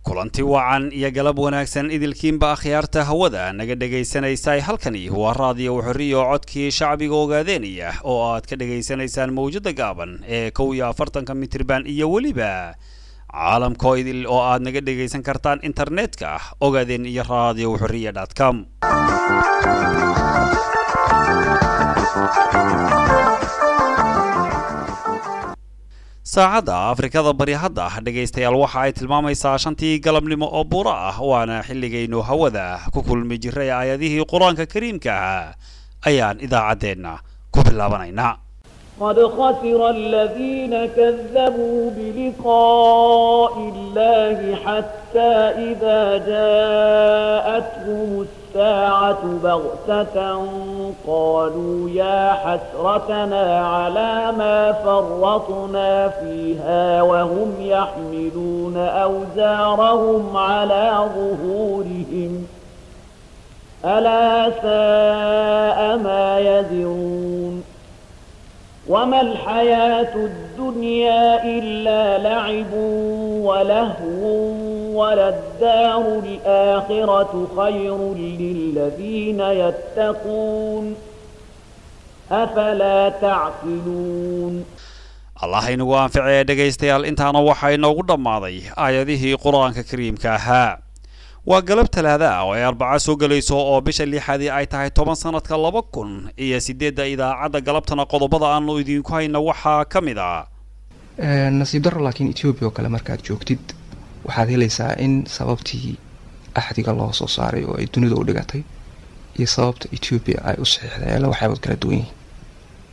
kulanti wacan iyo galab wanaagsan idilkiinba akhyaarta hawada naga dhageysanaysay halkani waa raadiyo xorriyo codkii shacbiga ogaadeynaya oo aad ka dhageysanaysaan mawjada gaaban ee 41 mitirban iyo waliba caalamka idil oo aad naga dhageysan kartaan internetka ogaadeen iyo radioxorriya.com saacada afrikada bari hadda dhageystayaal waxa ay tilmaamaysaa 5tii galabnimo oo buura ah waana xilligaynu hawada ku kulmi jiray aayadihii quraanka kariimka ayaan idaacadeena ku bilaabanaynaa قد خسر الذين كذبوا بلقاء الله حتى إذا جاءتهم الساعة بغتة قالوا يا حسرتنا على ما فرطنا فيها وهم يحملون أوزارهم على ظهورهم ألا ساء ما يزرون وما الحياة الدنيا إلا لعب ولهو وللدار الآخرة خير للذين يتقون أفلا تعقلون الله إنه أنفع دقيستيال إنتانا وحي نوغو دماضي آياته قرآن كريم كاها وقلب ثلاثة أو 4 سوغليسو أو بيش اللي حدي أي تاهي 10 سنة كاللبكن إيا سيديدا إذا عدا قلبتنا قضبضا أنو إذين كوهينا وحا كمدا نصيب در لكن إثيوبيا وكلا مركات جوكتid waxaad helaysaa in sababtii axdiga loo soo saaray oo ay dunida u dhigatay iyo sababta Ethiopia ay u saxiixday la waxay kala duwan yihiin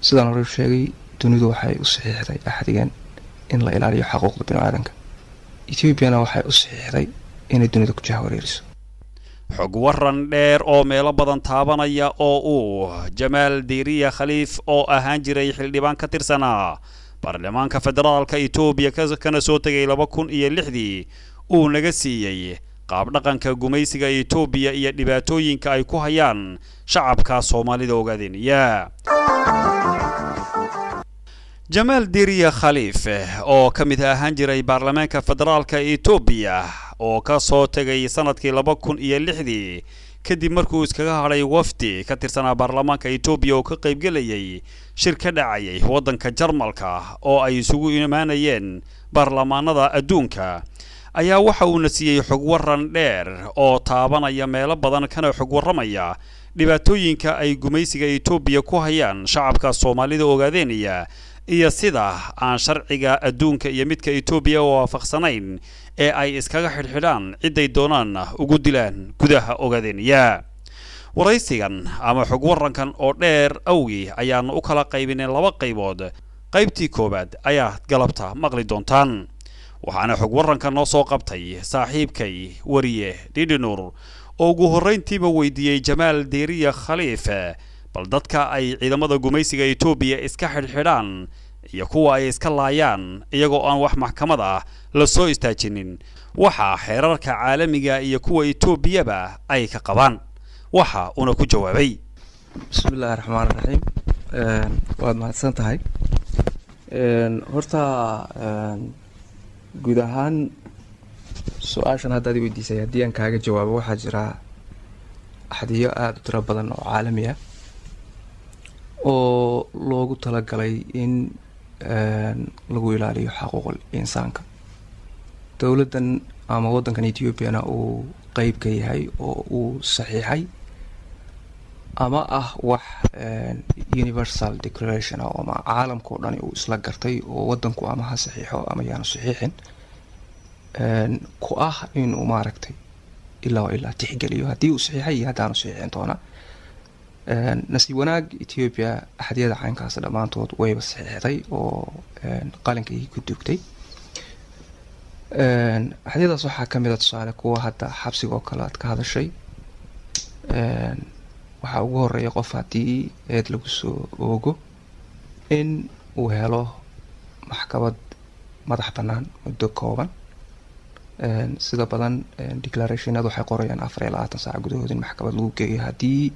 sidaan hore sheegay dunidu waxay u saxiixday axdigan in la ilaaliyo xuquuqda bini'aadamka Ethiopia waxay u saxiixday inay dunida ku jahwareeriso xog waran dheer oo meelo badan taabanaya oo uu Jamaal Diiriya Khaliif oo ahaan jiray xildhibaan ka tirsanaa baarlamaanka federaalka Ethiopia kana soo tagay 2006 uu naga siiyay qaab dhaqanka gumaysiga Ethiopia iyo dhibaatooyinka ay ku hayaan shacabka Soomaalida ogaadeenaya Jamaal Diiriya Khaliif oo kamid ahaan jiray baarlamaanka federaalka Ethiopia oo ka soo tagay sanadkii 2006 kadib markuu iskaga haray wafdi ka tirsanaa baarlamaanka Ethiopia oo ka qayb galayay shir ka dhacay wadanka Jarmalka oo ay isugu imaanayeen baarlamaanada adduunka ayaa waxa uu nasiyay xog waran dheer oo taabanaya meelo badan kana xog waramaya dhibaatooyinka ay gumaysiga Ethiopia ku hayaan shacabka Soomaalida ogaadeenaya iyo sida aan sharciga adduunka iyo midka Ethiopia waafaqsanayn ee ay iskaga xidhxidhaan ciday doonaan ugu dilaan gudaha ogaadeenaya waraysigan ama xog warankan oo dheer awgi ayaan u kala qaybinay 2 qaybood qaybtii koobaad ayaa galabta maqli doontaan waxaana xog warankan noo soo qabtay saaxiibkay wariye Didinur oo ugu horeyntiiba weydiiyay Jamaal Diiriya Khaliif bal dadka ay ciidamada gumaysiga Ethiopia iska xidhxidhaan iyo kuwa ay iska laayaan iyagoo aan wax maxkamad ah la soo istaajinin waxa xeerarka caalamiga iyo kuwa Ethiopia ba ay ka qabaan waxa una ku jawaabay bismillaahir rahmaanir rahiim waad mahadsan tahay horta guud ahaan su'aashan hadda ay weydiisay hadii aan kaaga jawaabo waxa jira axdiyo aad u tiro badan oo caalami ah oo loogu talagalay in lagu ilaaliyo xuquuqul insaanka dawladdan ama wadankan Ethiopia uu qayb ka yahay oo uu saxiixay ama ah wax universal declaration oo ma caalamku dhan uu isla gartay oo wadanku ama ha saxiixo ama yaanu saxiixin ku ah in uu maaragtay ilaa tixgeliyo hadii uu saxiixay hadaan saxiixin doona nasiib wanaag Ethiopia axdiyada caynkaas dhamaantood wayba saxiixday oo qalinka ay ku dugtay axdiyadaas waxa kamid ah tusaale kuwa hadda xabsiga oo kale ka hadashay waxa ugu horeeya qof hadii eed lagu soo oogo in uu helo maxkamad madax bannaan muddo kooban. sida badan declarationadu waxay qorayaan 24 saac gudahood in maxkamad lagu geeyo haddii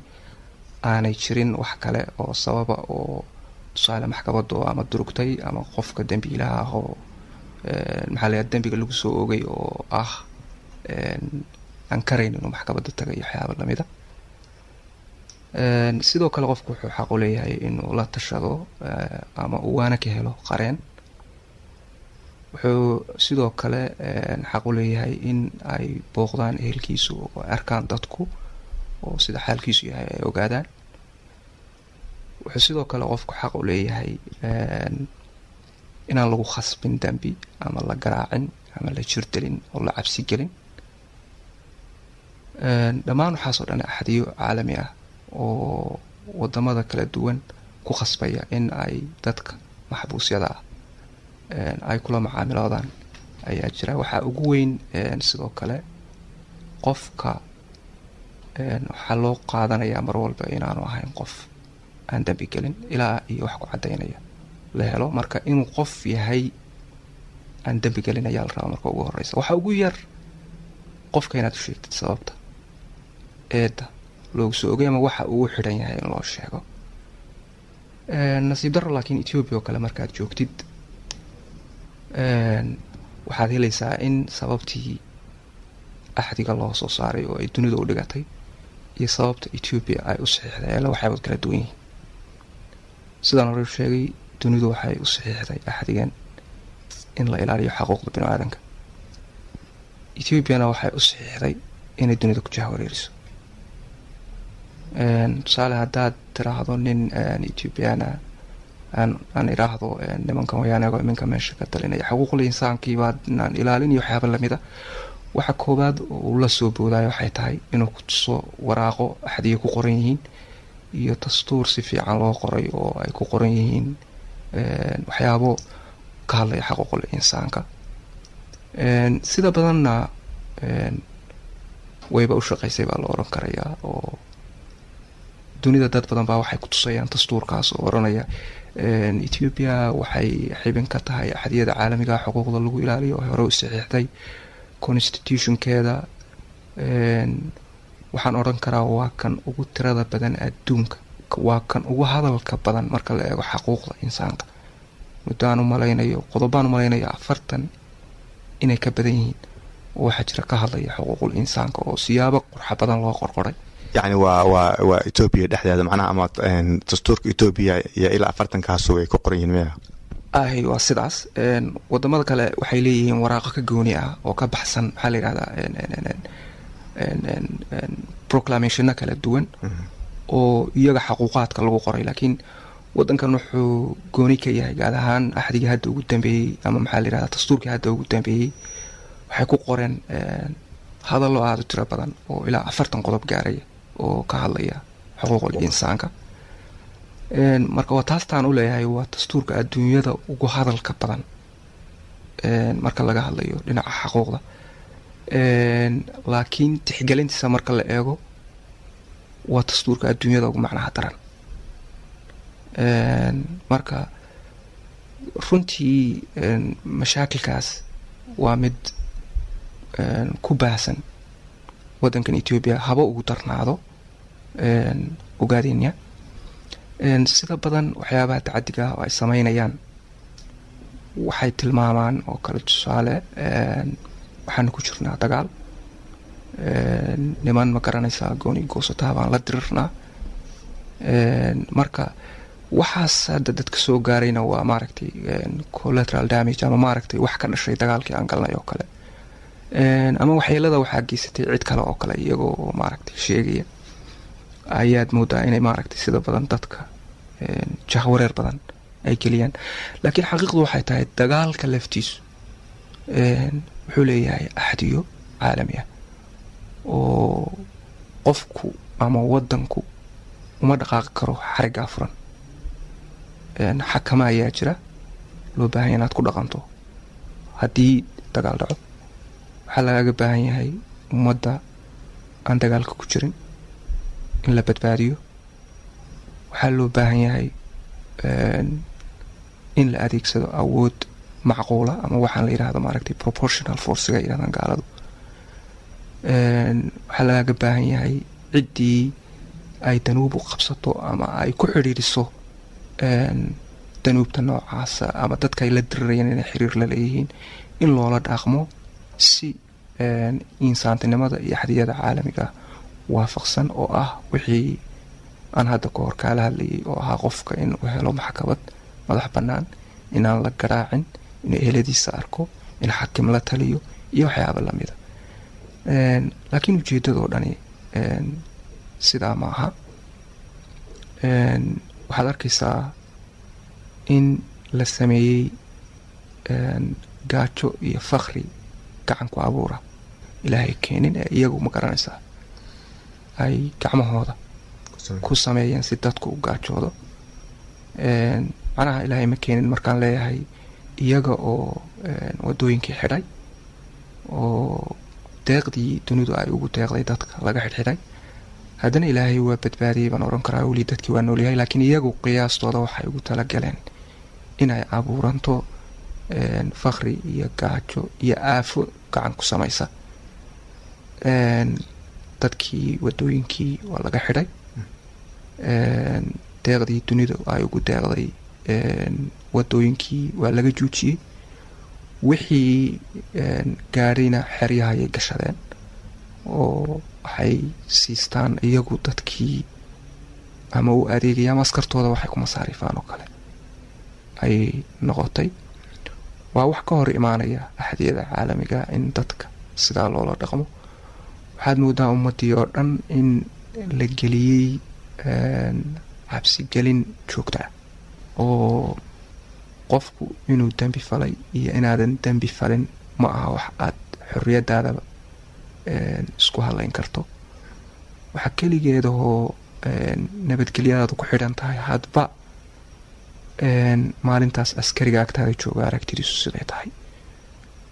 aanay jirin wax kale oo sababa oo tusaale maxkamaddu ama durugtay ama qofka dambiilaha ah oo maxaa la dambiga lagu soo oogay oo ah aan karayn inuu maxkamadda tagay waxyaabo lamida. sidoo kale qofku wuxuu xaq u leeyahay inuu la tashado ama uu waana ka helo qareen. wuxuu sidoo kale xaq u leeyahay in ay booqdaan ehelkiisu oo arkaan dadku oo sida xaalkiisu yahay ay ogaadaan. wuxuu sidoo kale qofku xaq u leeyahay inaan lagu khasbin dambi ama la garaacin ama la jirdelin oo la cabsi gelin. dhammaan waxaasoo dhan axadiyo caalami ah oo wadamada kala duwan ku khasbaya in ay dadka maxbuusyada ah ay kula macaamiloodaan ayaa jira. waxaa ugu weyn sidoo kale qofka waxaa loo qaadanayaa mar walba inaanu ahayn qof aan dambi gelin ilaa iyo wax ku cadaynaya la helo. marka inuu qof yahay aan dambi gelin ayaa la rabaa marka ugu horeysa. waxaa ugu yar qofka inaad u sheegtid sababta eedda loogu soo ogay ama waxa uu xidhan yahay in loo sheego. nasiib darro laakiin Ethiopia oo kale markaad joogtid waxaad helaysaa in sababtii axdiga loo soo saaray oo ay dunida u dhigatay iyo sababta Ethiopia ay u saxiixday la waxay kala duwan yihiin. sidaan hore sheegay dunidu waxay u saxiixday axdigan in la ilaaliyo xuquuqda bini'aadamka. Ethiopia waxay u saxiixday inay dunida ku jahwareeriso. tusaale haddaad tiraahdo nin Ethiopiana aan iraahdo nimankan wayaanaga iminka meesha ka talinaya xuquuqul insaankii baadnaan ilaalinayo waxyaaba lamida. waxa koobaad uu la soo boodayo waxay tahay inuu ku tuso waraaqo axdiyo ku qoran yihiin iyo dastuur si fiican loo qoray oo ay ku qoran yihiin waxyaabo ka hadlaya xuquuqul insaanka. sida badanna wayba u shaqaysay baa la oran karayaa oo dunida dad badan baa waxay ku tusayaan dastuurkaas oo oranaya Ethiopia waxay xibin ka tahay axdiyada caalamiga xuquuqda lagu ilaaliyo oo hore u saxiixday constitutionkeeda. waxaan oran karaa waa kan ugu tirada badan adduunka, waa kan ugu hadalka badan marka la eego xuquuqda insaanka. mudaan u malaynayo qodobaan u malaynayo 40 inay ka badan yihiin oo waxa jira ka hadlaya xuquuqul insaanka oo siyaabo qurux badan loo qorqoray. يعني waa Ethiopia dhexdeeda macnaha ama dastuurka Ethiopia iyo ilaa 40 kaas oo ay ku qoran yihiin waa sidaas. wadamada kale waxay leeyihiin waraaqo ka gooni ah oo ka baxsan waxa la yiraahdaa proclamation kala duwan oo iyaga xuquuqaadka lagu qoray. laakiin wadankan wuxuu gooni ka yahay gaar ahaan axdiga hadda ugu dambeeyay ama maxaa la yiraahdaa dastuurka hadda ugu dambeeyay waxay ku qoreen hadallo aad u tiro badan oo ilaa 40 qodob gaaraya oo ka hadlaya xuquuqul insaanka. marka waa taastaan u leeyahay waa dastuurka adduunyada ugu hadalka badan marka laga hadlayo dhinaca xuquuqda. laakiin tixgelintiisa marka la eego waa dastuurka adduunyada ugu macnaha daran. marka runtii mashaakilkaas waa mid ku baahsan wadankan Ethiopia haba ugu darnaado ogaadenya. sida badan waxyaabaha tacadiga oo ay sameynayaan waxay tilmaamaan oo kala tusaale waxaan ku jirnaa dagaal niman ma garanaysaa gooni goosataa baan la dirirnaa. marka waxaas hadda dadka soo gaarayna waa maaragtay collateral damage ama maaragtay wax ka dhashay dagaalkii aan galnay oo kale ama waxyeelada waxaa geysatay cid kale oo kale iyagoo maaragtay sheegaya. ayaad moodaa inay maaragtay sida badan dadka jahwareer badan ay geliyaan. laakiin xaqiiqdu waxay tahay dagaalka laftiisu wuxuu leeyahay axdiyo caalami ah oo qofku ama wadanku uma dhaqaaqi karo xarigaa furan. xakama ayaa jira loo baahan yahay inaad ku dhaqanto haddii dagaal dhaco. waxaa lagaga baahan yahay ummadda aan dagaalka ku jirin in la badbaadiyo. waxaa loo baahan yahay in la adeegsado awood macquula ama waxaan la yidhahdo maaragtay proportional forcega yidhahdaan gaaladu. waxaa lagaga baahan yahay ciddii ay danuub u qabsato ama ay ku xidhiidhiso danuubta noocaasa ama dadka ay la dirirayaan inay xiriir la leeyihiin in loola dhaqmo si insaantinimada iyo xadiyada caalamiga waafaqsan oo ah wixii aan hadda ka hor kaala hadlayay oo ahaa qofka in uu helo maxkamad madax bannaan, inaan la garaacin, inuu eheladiisa arko, in xakim la taliyo iyo waxyaaba lamida. laakiin ujeedadoo dhani sidaa ma aha. waxaad arkaysaa in la sameeyey gaajo iyo fakri gacan ku abuura ilaahay keenin ee iyagu ma garanaysaa ay gacmahooda ku sameeyeen si dadku u gaajoodo. macnaha ilaahay ma keenin markaan leeyahay iyaga oo wadooyinkii xidhay oo deeqdii dunidu ay ugu deeqday dadka laga xidhxidhay, haddana ilaahay waa badbaadiyey baan oran karaa, weli dadkii waa noolyahay, laakiin iyagu qiyaastooda waxay ugu talagaleen inay abuuranto fakri iyo gaajo iyo aafo gacan ku samaysa. dadkii wadooyinkii waa laga xidhay, deeqdii dunidu ay ugu deeqday wadooyinkii waa laga joojiyey, wixii gaadhayna xeryahayay gashadeen oo waxay siistaan iyagu dadkii ama u adeegaya ama askartooda waxay ku masaarifaan oo kale ay noqotay. waa wax ka hor imaanaya axadiyada caalamiga in dadka sidaa loola dhaqmo. waxaad moodaa ummadii oo dhan in la geliyey cabsigelin joogta ah oo qofku inuu dembi falay iyo inaadan dembi falin ma aha wax aad xorriyadaadaba isku hadlayn karto. waxaa keligeedahoo nabadgelyadaadu ku xidhan tahay hadba maalintaas askariga agtaada jooga aragtidiisu siday tahay.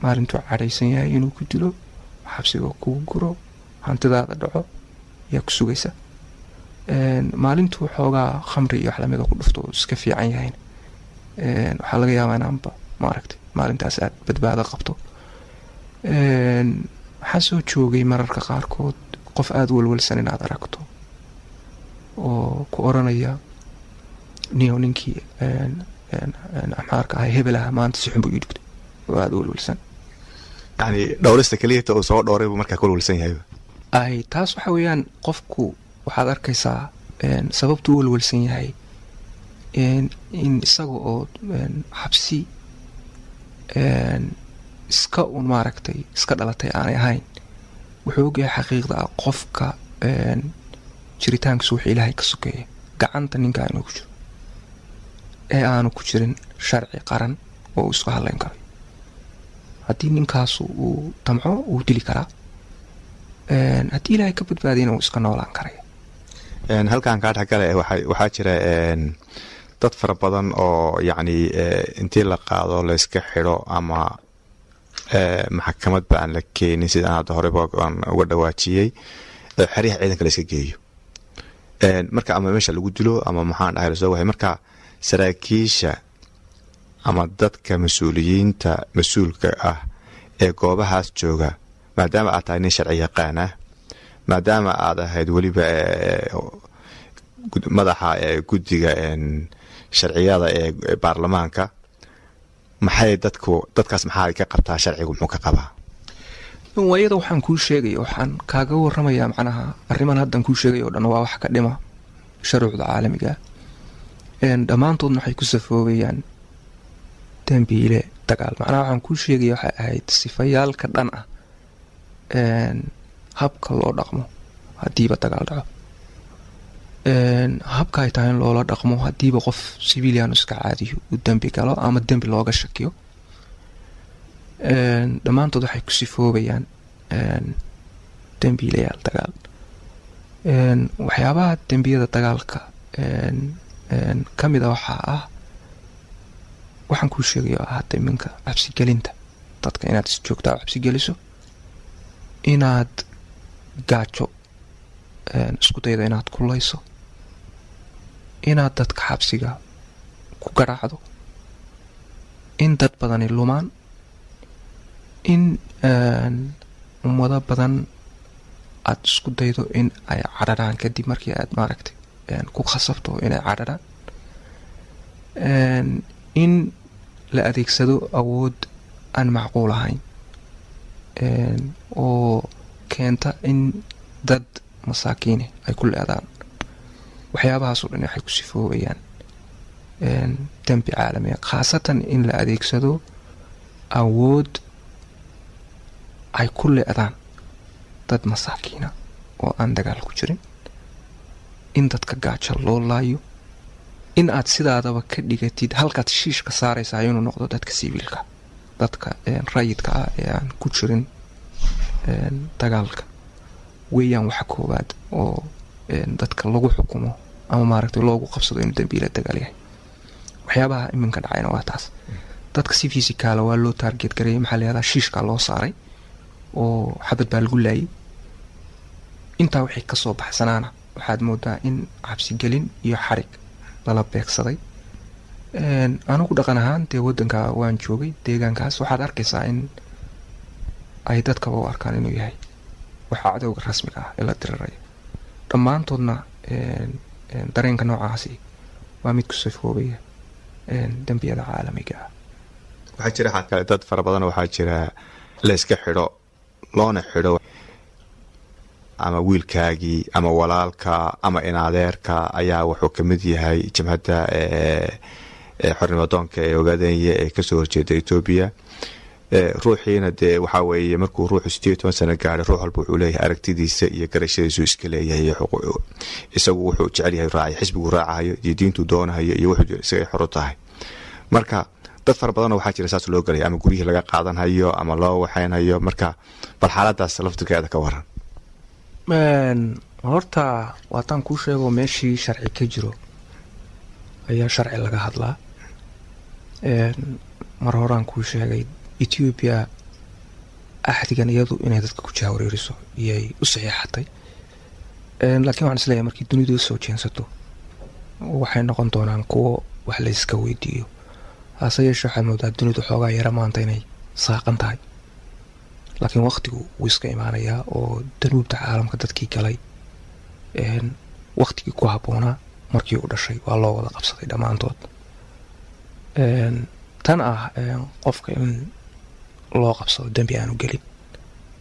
maalintuu cadhaysan yahay inuu ku dilo, xabsiga kugu guro, hantidaada dhaco ayaa ku sugaysa. maalintuu xoogaa khamri iyo wax lamida ku dhufto iska fiican yahayn waxaa laga yaabaa inaanba maaragtay maalintaas aad badbaado qabto. waxaa soo joogay mararka qaarkood qof aada walwalsan inaad aragto oo ku oranaya ninkii amaarka ahay hebel aha maanta si xun buu ii dhigtay oo aada walwalsan. yani dhowrista keliyata uu soo dhowray buu markaa ku walwalsan yahay. ay taas waxa weeyaan qofku waxaad arkaysaa sababtuu walwalsan yahay in isaga oo xabsi iska un maaragtay iska dhalatay aanay ahayn. wuxuu ogyahay xaqiiqda ah qofka jiritaankiisu wuxuu ilaahay ka sokeeya gacanta ninka inuu ku jiro ee aanu ku jirin sharci qaran oo uu isku hadlayn karo. haddii ninkaasu uu damco uu dili karaa, haddii ilaahay ka badbaadiyana uu iska noolaan karaya. halkan kaa dhexgale waxaa jira dad fara badan oo yacni intii la qaado la iska xidho ama maxkamadba aan la keenin sidaan hadda horeba aan uga dhawaajiyey xeryaha ciidanka la iska geeyo. marka ama meesha lagu dilo ama maxaan dhahay lasoo wahay. marka saraakiisha ama dadka mas-uuliyiinta mas-uulka ah ee goobahaas jooga, maadaama aad tahay nin sharci yaqaan ah, maadaama aad ahayd weliba madaxa guddiga sharciyada ee baarlamaanka, maxay dadkaas maxaa ka qabtaa? sharcigu muxuu ka qabaa? waayada waxaan kuu sheegaya, waxaan kaaga waramayaa macnaha arriman haddan kuu sheegay oo dhan waa wax ka dhima shuruucda caalamiga. dhammaantoodna waxay ku safoobayaan dambiile dagaal. macnaha waxaan kuu sheegaya waxay ahayd sifayaalka dhan ah habka loo dhaqmo haddiiba dagaal dhaco, habka ay tahay in loola dhaqmo haddiiba qof civilian iska caadiyo uu dembi galo ama dembi looga shakiyo. dhammaantood waxay ku sifoobayaan dembiilayaal dagaal. waxyaabaha dembiyada dagaalka ka mida waxaa ah waxaan kuu sheegayo ahaatay minka cabsigelinta dadka, inaad is joogtaa cabsigeliso, inaad gaajo isku daydo inaad kulayso, inaad dadka xabsiga ku garaacdo, in dad badani lumaan, in ummado badan aad isku daydo in ay cararaan kadib markii aad maaragtay ku khasabto inay cararaan, in la adeegsado awood aan macquul ahayn oo keenta in dad masaakiine ay ku leedaan. waxyaabahaasoo dhan waxay ku sifoobayaan dembi caalamiya, khaasatan in la adeegsado awood ay ku leedaan dad masaakiina oo aan dagaal ku jirin, in dadka gaajo loo laayo, in aad sidaadaba ka dhigatid halkaad shiishka saaraysaa inuu noqdo dadka siviilka, dadka rayidka ah ee aan ku jirin dagaalka weeyaan waxa koowaad oo dadka lagu xukumo ama maaragtay loogu qabsado inuu dambiila dagaal yahay. waxyaabaha iminka dhacayna waa taas. dadka si fisikaala waa loo taarget gareeyay, maxaa la yihahdaa shiishkaa loo saaray oo xabad baa lagu laayay. intaa wixii ka soo baxsanaana waxaad moodaa in cabsigelin iyo xarig lala beegsaday. anigu dhaqan ahaan dee waddanka waan joogay, deegaankaas waxaad arkaysaa in ay dadkaba u arkaan inuu yahay waxa cadowga rasmiga ah ee la dirirayo. dhammaantoodna dareenka noocaasi waa mid ku safoobaya dembiyada caalamiga ah. waxaa jira xad kale dad fara badan, waxaa jira la iska xidho, loona xidho ama wiilkaagii ama walaalka ama inadeerka ayaa wuxuu ka mid yahay jabhadda xornimadoonka ee ogaadenya ee kasoo horjeeda Ethiopia. ruuxiina dee waxaa weeye markuu ruuxu 18 sano gaadhay, ruux walba wuxuu leeyahay aragtidiisa iyo garashadiisu iska leeyahay, isagu wuxuu jecel yahay raacay xisbigu raacayo iyo diintu doonahayo iyo wuxuu isaga xor u tahay. marka dad fara badan waxaa jira saas loo galay, ama guriyihii laga qaadanhayo ama loo waxaynhayo. marka bal xaaladaas laftirkeeda ka waran. horta waataan kuu sheego meeshii sharci ka jiro ayaa sharci laga hadlaa. mar horaan kuu sheegay Ethiopia axdigan iyadu inay dadka ku jahwareeriso iyay u saxiixatay, laakiin waxaan isleeyahay markii dunidu soo jeensato waxay noqon doonaan kuwo wax la iska weydiiyo. hase yeeshee waxaad moodaa dunidu xoogaa yara maanta inay saaqan tahay, laakiin waqtigu wuu iska imaanayaa oo danuubta caalamka dadkii galay waqtigii ku habboonaa markii uu dhashay waa loo wada qabsaday dhammaantood. tan ah qofka in loo qabsado dembi aanu gelin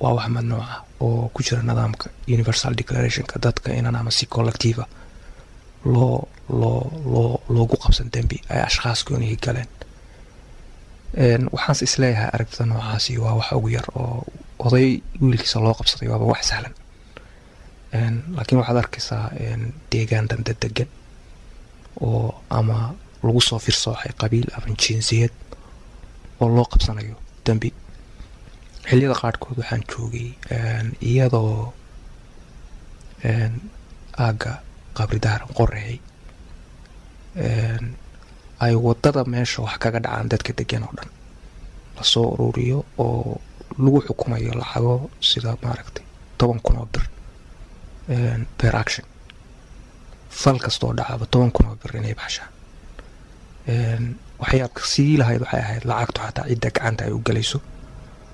waa wax mamnuuc ah oo ku jira nidaamka Universal Declarationka dadka inaan ama si collective loogu qabsan dembi ay ashkhaas goonihi galeen. waxaanse isleeyahay aragtida noocaasi waa wax ugu yar oo oday wiilkiisa loo qabsaday waaba wax sahlan. laakiin waxaad arkaysaa deegaan danda degan oo ama lagu soo firsooxay qabiil ama jinsiyad oo loo qabsanayo dembi. xilliyada qaarkood waxaan joogay iyadoo aagga qabridaaran qoreey ay wadada meesha wax kaga dhacaan dadka degan oo dhan lasoo ururiyo oo lagu xukumayo lacago sida maaragtay 10,000 oo bir per action. fal kastoo dhacaba 10,000 oo bir inay baxshaan. waxyaabka sii lahayd waxay ahayd lacagtu xataa cidda gacanta ay u galayso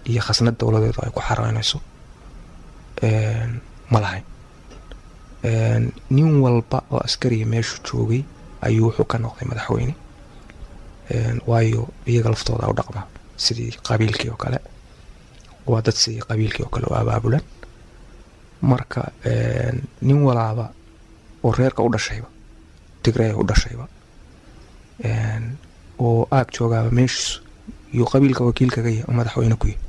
iyo khasnad dowladeedu ay ku xaraynayso ma lahayn. nin walba oo askariga meeshu joogay ayuu wuxuu ka noqday madaxweyne, waayo iyaga laftooda u dhaqma sidii qabiilkii oo kale, waa dad sidii qabiilkii oo kale u abaabulan. marka nin walaaba oo reerka u dhashayba, Tigray u dhashayba, oo aag joogaaba meeshiisu iyo qabiilka wakiilkaga yahay madaxweyne ku yahay.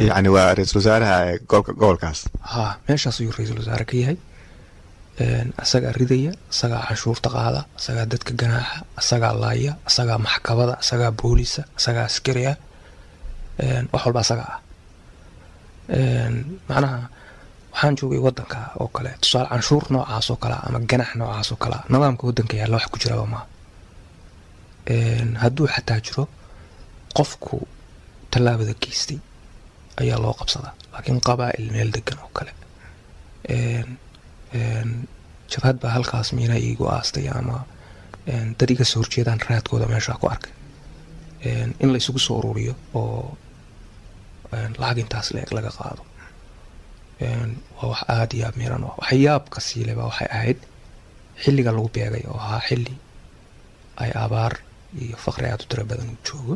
yani waa ra'iisul wasaaraha gobolkaas. meeshaas ayuu ra'iisul wasaare ka yahay. asagaa ridaya, asagaa canshuurta qaada, asagaa dadka ganaaxa, asagaa laaya, asagaa maxkamada, asagaa boolisa, asagaa askari ah, wax walba asagaa ah. macnaha waxaan joogay waddanka oo kale, tusaale canshuur noocaas oo kale ama ganax noocaas oo kale nidaamka waddanka yaalla wax ku jiraba maaha. hadduu xataa jiro qofku tallaabada geystay ayaa loo qabsadaa, laakiin qabaa'il meel degan oo kale jabhad baa halkaas miina iigu aastay ama dad iga soo horjeedaan raadkooda meeshaa ku arkay in la isugu soo ururiyo oo lacag intaas leeg laga qaado waa wax aad iyo aad miran ah waxyaabka siileba waxay ahayd xilliga lagu beegay oo ahaa xilli ay abaar iyo faqri aad u tiro badan u joogo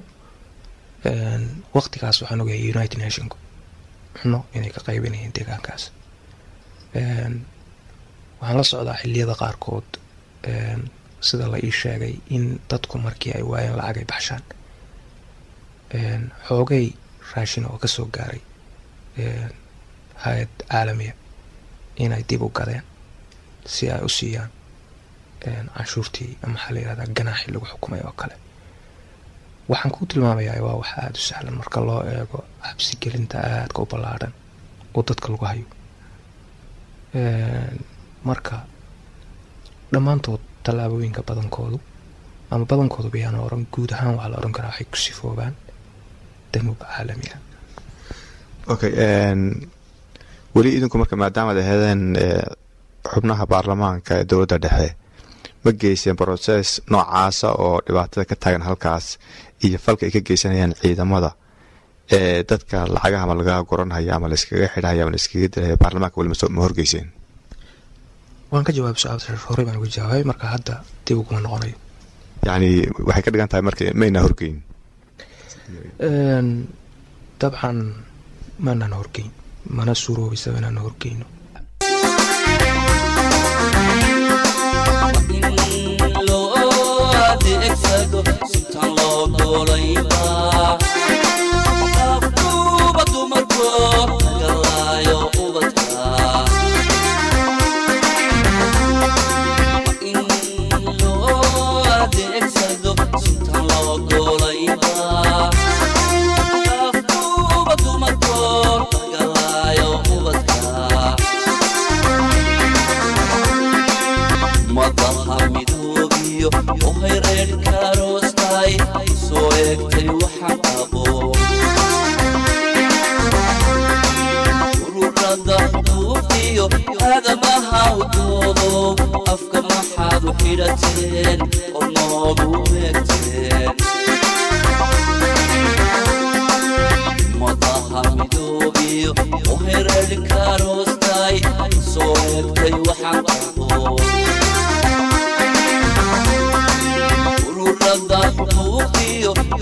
waqtigaas waxaan ogahay United Nations xuno inay ka qaybinayeen deegaankaas waxaan la socdaa xilliyada qaarkood sida la ii sheegay in dadku markii ay waayeen lacag ay baxshaan xoogay raashin oo ka soo gaaray hay'ad caalamiya inay dib u gadeen si ay u siiyaan canshuurtii ama xal yiraahdaa ganaaxii lagu xukumay oo kale waxaan ku tilmaamayaa waa wax aad u sahlan marka loo eego xabsi gelinta aadka u ballaaran oo dadka lagu hayo marka dhammaantood tallaabooyinka badankoodu bayaan oran guud ahaan waxaa la oran karaa waxay ku sifoobaan danuub caalami ah okay weli idinku marka maadaama ay ahaydeen xubnaha baarlamaanka ee dowladda dhexe ma geyseen process noocaasa oo dhibaatada ka taagan halkaas iyo falka ay ka geysanayaan ciidamada dadka lacagaha ma laga goranaya ama la iskaga xidhaya ama la iskaga dilaya baarlamaanka weli ma horgeyseen waan ka jawaab su'aasha hore baan uga jawaabay marka hadda dib ugu noqonayo yani waxay ka dhigan tahay marka mayna horgeyn dabcan maana horgeyn mana suuroobaysa inaan horgeyno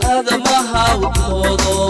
هذا ما هو